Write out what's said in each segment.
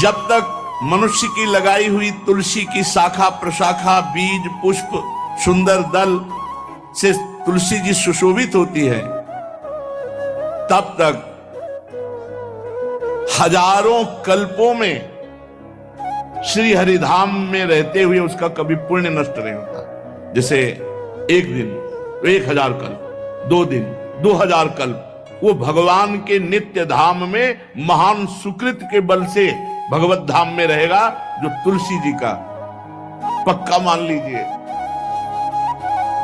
जब तक मनुष्य की लगाई हुई तुलसी की शाखा प्रशाखा बीज पुष्प सुंदर दल से तुलसी जी सुशोभित होती है, तब तक हजारों कल्पों में श्री हरिधाम में रहते हुए उसका कभी पुण्य नष्ट नहीं होता। जैसे एक दिन 1000 कल्प, 2 दिन 2000 कल्प वो भगवान के नित्य धाम में महान सुकृत के बल से भगवत धाम में रहेगा, जो तुलसी जी का पक्का मान लीजिए।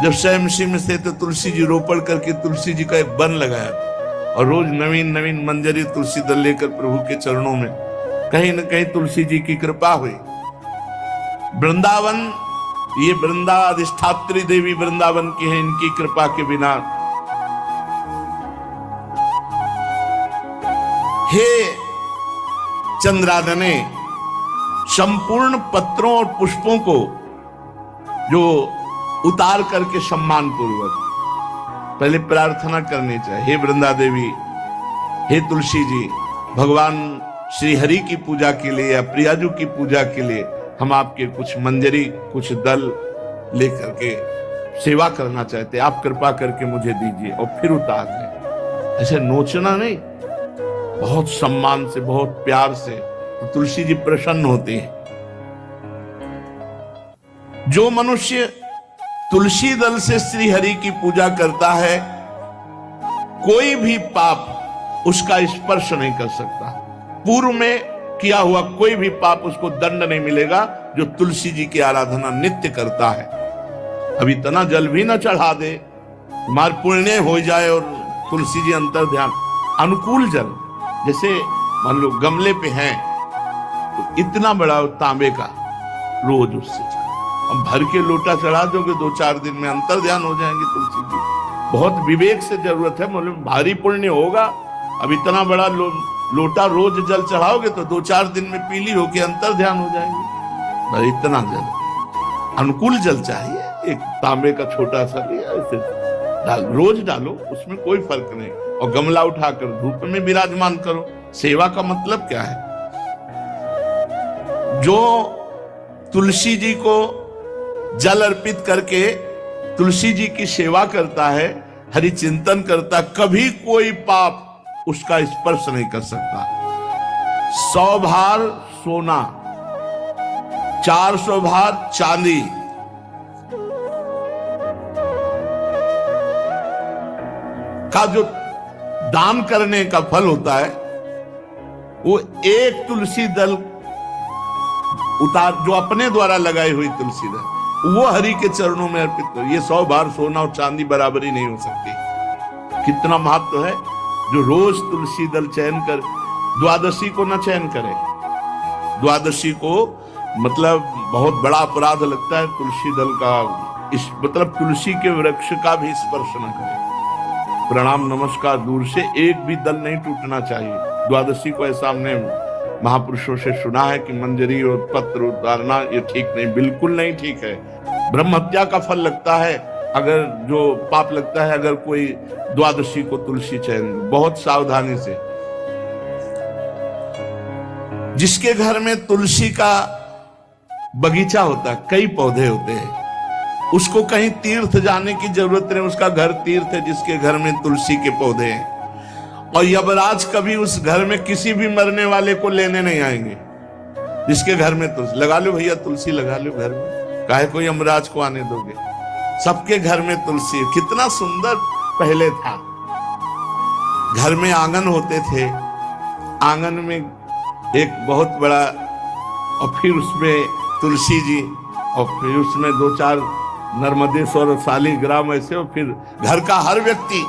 जब स्वयं सिंह से तो तुलसी जी रोपण करके तुलसी जी का एक वन लगाया और रोज नवीन नवीन मंजरी तुलसी दल लेकर प्रभु के चरणों में, कहीं न कहीं तुलसी जी की कृपा हुई। वृंदावन, ये वृंदा अधिष्ठात्री देवी वृंदावन की है, इनकी कृपा के बिना। हे चंद्रादने, संपूर्ण पत्रों और पुष्पों को जो उतार करके सम्मान पूर्वक पहले प्रार्थना करनी चाहिए। हे वृंदा देवी, हे तुलसी जी, भगवान श्री हरि की पूजा के लिए या प्रियाजू की पूजा के लिए हम आपके कुछ मंजरी कुछ दल लेकर के सेवा करना चाहते हैं, आप कृपा करके मुझे दीजिए, और फिर उतार लें। ऐसे नोचना नहीं, बहुत सम्मान से बहुत प्यार से, तो तुलसी जी प्रसन्न होती है। जो मनुष्य तुलसी दल से श्री हरि की पूजा करता है, कोई भी पाप उसका स्पर्श नहीं कर सकता। पूर्व में किया हुआ कोई भी पाप उसको दंड नहीं मिलेगा, जो तुलसी जी की आराधना नित्य करता है। अब इतना जल भी न चढ़ा दे, मार पुण्य हो जाए और तुलसी जी अंतर ध्यान अनुकूल जल, जैसे मान लो गमले पे हैं तो इतना बड़ा तांबे का रोज उससे अब भर के लोटा चढ़ा दोगे, 2-4 दिन में अंतर ध्यान हो जाएंगे तुलसी जी। बहुत विवेक से जरूरत है, मतलब भारी पुण्य होगा। अब इतना बड़ा लोटा रोज जल चढ़ाओगे तो 2-4 दिन में पीली होके अंतर ध्यान हो जाएंगे। इतना जल, अनुकूल जल चाहिए। एक तांबे का छोटा सा लिया, ऐसे रोज डालो, उसमें कोई फर्क नहीं। और गमला उठाकर धूप में विराजमान करो। सेवा का मतलब क्या है? जो तुलसी जी को जल अर्पित करके तुलसी जी की सेवा करता है, हरि चिंतन करता, कभी कोई पाप उसका स्पर्श नहीं कर सकता। 100 भार सोना, 400 भार चांदी, का जो दान करने का फल होता है, वो एक तुलसी दल उतार, जो अपने द्वारा लगाई हुई तुलसी दल, वो हरि के चरणों में अर्पित करो। ये 100 भार सोना और चांदी बराबरी नहीं हो सकती। कितना महत्व है। जो रोज तुलसी दल चयन कर, द्वादशी को न चयन करे। द्वादशी को मतलब बहुत बड़ा अपराध लगता है तुलसी दल का, इस मतलब तुलसी के वृक्ष का भी स्पर्श न करे। प्रणाम नमस्कार दूर से, एक भी दल नहीं टूटना चाहिए। द्वादशी को ऐसा हमने महापुरुषों से सुना है कि मंजरी और पत्र उतारना ये ठीक नहीं, बिल्कुल नहीं ठीक है। ब्रह्म हत्या का फल लगता है, अगर जो पाप लगता है अगर कोई द्वादशी को तुलसी चयन, बहुत सावधानी से। जिसके घर में तुलसी का बगीचा होता है, कई पौधे होते हैं, उसको कहीं तीर्थ जाने की जरूरत नहीं, उसका घर तीर्थ है जिसके घर में तुलसी के पौधे हैं। और यमराज कभी उस घर में किसी भी मरने वाले को लेने नहीं आएंगे। जिसके घर में तुलसी, लगा लो भैया तुलसी लगा लो घर में, काहे को यमराज को आने दोगे? सबके घर में तुलसी। कितना सुंदर पहले था। घर में आंगन होते थे, आंगन में एक बहुत बड़ा, और फिर उसमें तुलसी जी, और फिर उसमें 2-4 नर्मदेश्वर और शालिग्राम ऐसे, और फिर घर का हर व्यक्ति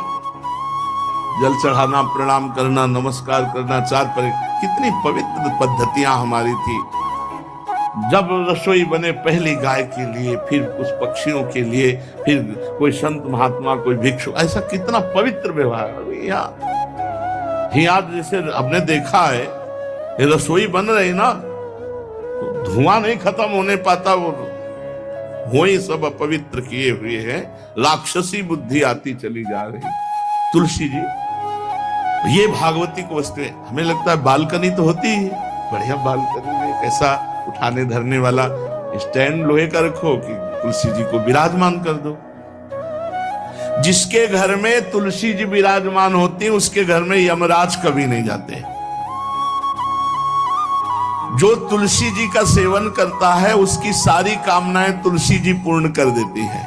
जल चढ़ाना, प्रणाम करना, नमस्कार करना, 4 पर। कितनी पवित्र पद्धतियां हमारी थी। जब रसोई बने पहली गाय के लिए, फिर कुछ पक्षियों के लिए, फिर कोई संत महात्मा, कोई भिक्षु, ऐसा कितना पवित्र व्यवहार। यहाँ जैसे हमने देखा है, ये रसोई बन रही ना, तो धुआं नहीं खत्म होने पाता, वो ही सब अपवित्र किए हुए हैं। राक्षसी बुद्धि आती चली जा रही। तुलसी जी, ये भागवती को वस्तु है। हमें लगता है बालकनी तो होती है, बढ़िया बालकनी में कैसा उठाने धरने वाला स्टैंड लोहे का रखो कि तुलसी जी को विराजमान कर दो। जिसके घर में तुलसी जी विराजमान होती है उसके घर में यमराज कभी नहीं जाते। जो तुलसी जी का सेवन करता है उसकी सारी कामनाएं तुलसी जी पूर्ण कर देती है।